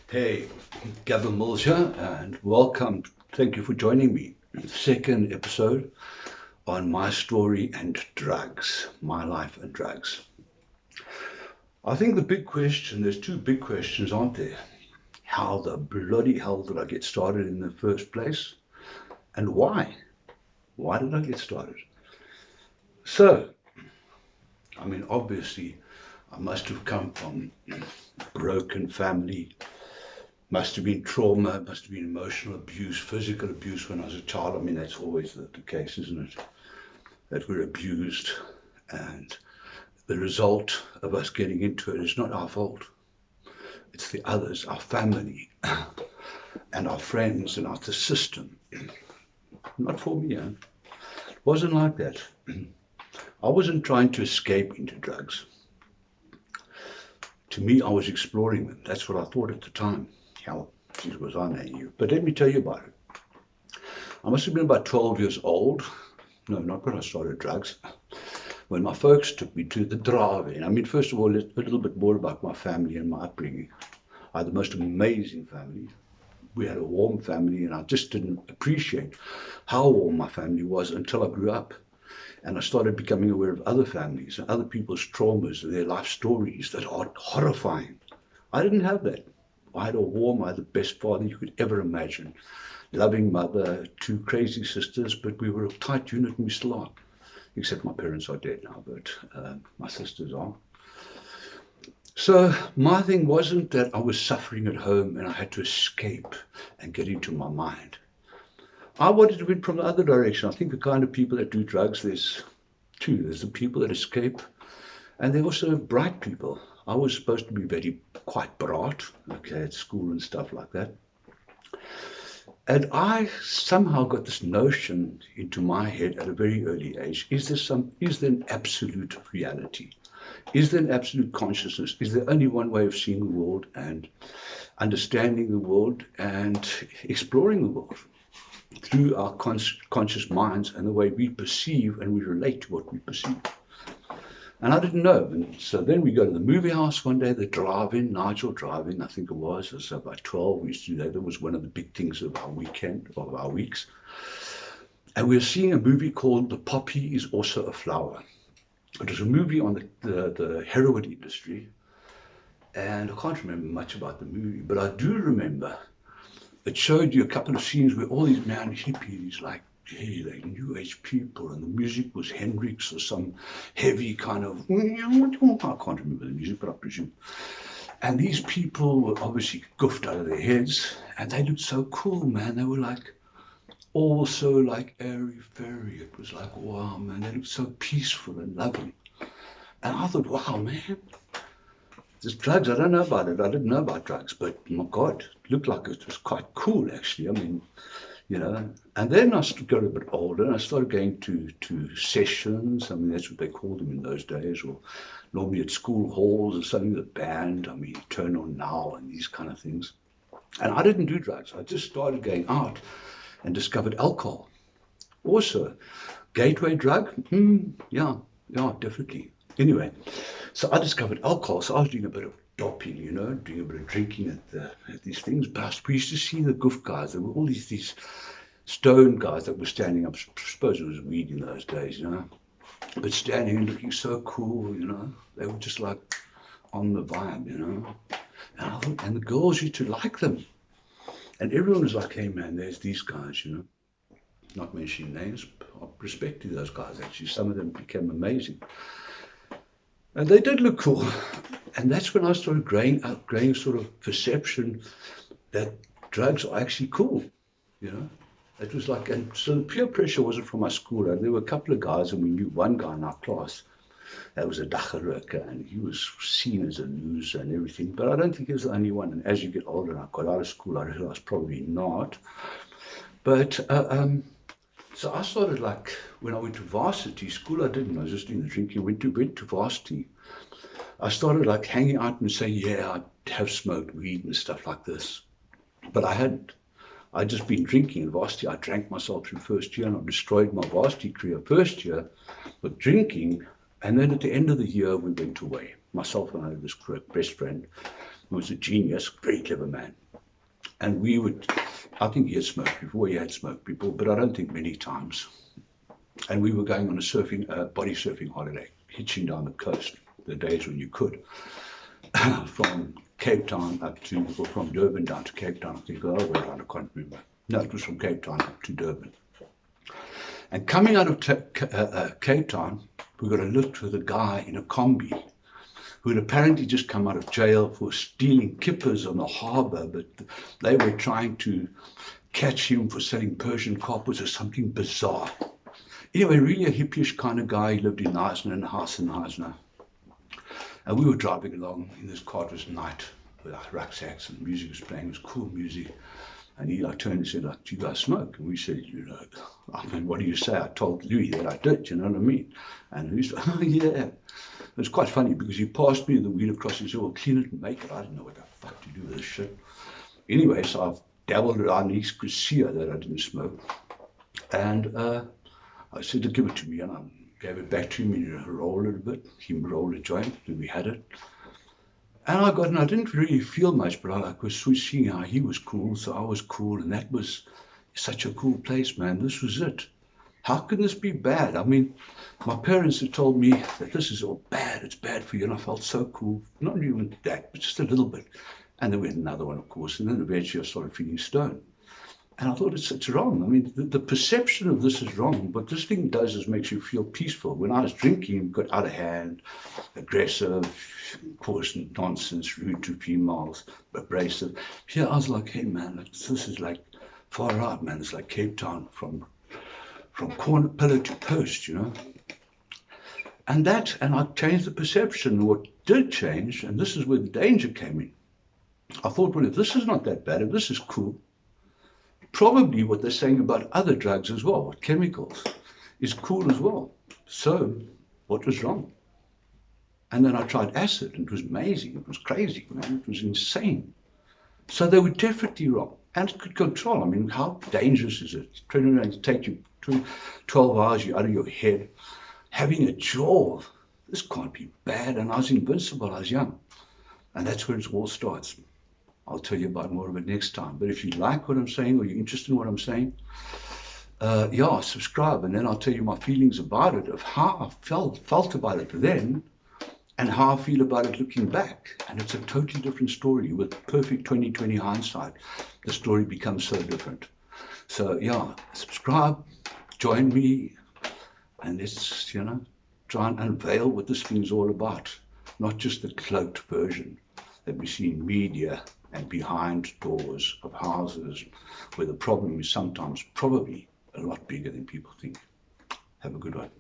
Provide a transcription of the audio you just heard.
Hey, Gavin Mills here, and welcome. Thank you for joining me. Second episode on my story and drugs, my life and drugs. I think the big question, there's two big questions, aren't there? How the bloody hell did I get started in the first place? And why? Why did I get started? So, obviously, I must have come from a broken family, must have been trauma, must have been emotional abuse, physical abuse when I was a child. That's always the case, isn't it? That we're abused, and the result of us getting into it is not our fault. It's the others, our family, and our friends, and the system. Not for me. It wasn't like that. I wasn't trying to escape into drugs. To me, I was exploring them. That's what I thought at the time. Hell, it was I naive. But let me tell you about it. I must have been about 12 years old. No, not when I started drugs. When my folks took me to the drive-in. First of all, a little bit more about my family and my upbringing. I had the most amazing family. We had a warm family, and I just didn't appreciate how warm my family was until I grew up. And I started becoming aware of other families and other people's traumas and their life stories that are horrifying. I didn't have that. I had the best father you could ever imagine. Loving mother, two crazy sisters, but we were a tight unit and we still are. Except my parents are dead now, but my sisters are. So my thing wasn't that I was suffering at home and I had to escape and get into my mind. I wanted to win from the other direction. I think the kind of people that do drugs, there's two. There's the people that escape, and there are also bright people. I was supposed to be quite bright, okay, at school and stuff like that. And I somehow got this notion into my head at a very early age. Is there an absolute reality? Is there an absolute consciousness? Is there only one way of seeing the world and understanding the world and exploring the world through our conscious minds and the way we perceive and we relate to what we perceive? And I didn't know. And so then we go to the movie house one day, the drive-in, Nigel Drive-in, I think it was. So about 12, we used to do that. That was one of the big things of our weekend, of our weeks. And we were seeing a movie called The Poppy is Also a Flower. It was a movie on the heroin industry. And I can't remember much about the movie, but I do remember it showed you a couple of scenes where all these man hippies, like, hey, they new age people, and the music was Hendrix or some heavy kind of, I can't remember the music, but I presume. And these people were obviously goofed out of their heads, and they looked so cool, man. They were like, all so like airy fairy. It was like, wow, man, they looked so peaceful and lovely. And I thought, wow, man, this drugs, I don't know about it. I didn't know about drugs, but my God, it looked like it was quite cool, actually. And then I got a bit older and I started going to sessions. That's what they called them in those days, or normally at school halls or something, the band, Turn On Now and these kind of things. And I didn't do drugs. I just started going out and discovered alcohol. Also, gateway drug? Yeah, definitely. Anyway, so I discovered alcohol. So I was doing a bit of doping, doing a bit of drinking at these things. But we used to see the goof guys. There were all these stone guys that were standing up. I suppose it was weed in those days, but standing and looking so cool, They were just like on the vibe, And I thought, and the girls used to like them. And everyone was like, hey man, there's these guys, Not mentioning names, but I respect to those guys actually. Some of them became amazing. And they did look cool. And that's when I started growing sort of perception that drugs are actually cool, It was like, and so the peer pressure wasn't from my school. And there were a couple of guys, and we knew one guy in our class that was a daggerwerker, and he was seen as a loser and everything. But I don't think he was the only one. And as you get older, and I got out of school, I realized probably not. But so I started when I went to varsity school, I didn't. I was just doing the drinking. Went to varsity. I started hanging out and saying, yeah, I have smoked weed and stuff like this. But I hadn't. I'd just been drinking in varsity. I drank myself through first year and I destroyed my varsity career first year with drinking. And then at the end of the year, we went away. Myself and I had this best friend. who was a genius, very clever man. And we would, I think he had smoked before, he had smoked before, but I don't think many times. And we were going on a body surfing holiday, hitching down the coast, the days when you could, from Cape Town up to, or from Durban down to Cape Town, I think, oh, way around, I can't remember. No, it was from Cape Town up to Durban. And coming out of Cape Town, we got a lift with a guy in a combi who had apparently just come out of jail for stealing kippers on the harbour, but they were trying to catch him for selling Persian carpets or something bizarre. Anyway, really a hippie-ish kind of guy. He lived in Knysna, in a house in Knysna. And we were driving along in this car. It was night with our rucksacks and music was playing. It was cool music. And he turned and said, do you guys smoke? And we said, I mean, what do you say? I told Louis that I did, you know what I mean? And he said, oh, yeah. It was quite funny because he passed me the wheel across and said, well, clean it and make it. I didn't know what the fuck to do with this shit. Anyway, so I've dabbled around. He could see that I didn't smoke. And I said to give it to me, and I gave it back to him. He rolled it a bit. He rolled a joint, and we had it. And I didn't really feel much, but I was seeing how he was cool, so I was cool, and that was such a cool place, man. This was it. How can this be bad? I mean, my parents had told me that this is all bad. It's bad for you, and I felt so cool. Not even that, but just a little bit. And then we had another one, of course, and then eventually I started feeling stoned. And I thought it's wrong. I mean, the perception of this is wrong. What this thing does is makes you feel peaceful. When I was drinking, it got out of hand, aggressive, coarse nonsense, rude to females, abrasive. Here I was like, hey man, this is like far out, man. It's like Cape Town from corner pillar to post, you know. And I changed the perception. What did change, and this is where the danger came in. I thought, well, if this is not that bad, if this is cool, probably what they're saying about other drugs as well, chemicals, is cool as well. So what was wrong? And then I tried acid, and it was amazing. It was crazy, man. It was insane. So they were definitely wrong. And it could control. I mean, how dangerous is it? It take you 12 hours, you're out of your head, having a jaw. This can't be bad. And I was invincible. I was young. And that's where it all starts. I'll tell you about more of it next time. But if you like what I'm saying or you're interested in what I'm saying, subscribe. And then I'll tell you my feelings about it, of how I felt about it then and how I feel about it looking back. And it's a totally different story. With perfect 20/20 hindsight, the story becomes so different. So, subscribe, join me, and let's, try and unveil what this thing's all about. Not just the cloaked version that we see in media and behind doors of houses, where the problem is sometimes probably a lot bigger than people think. Have a good one.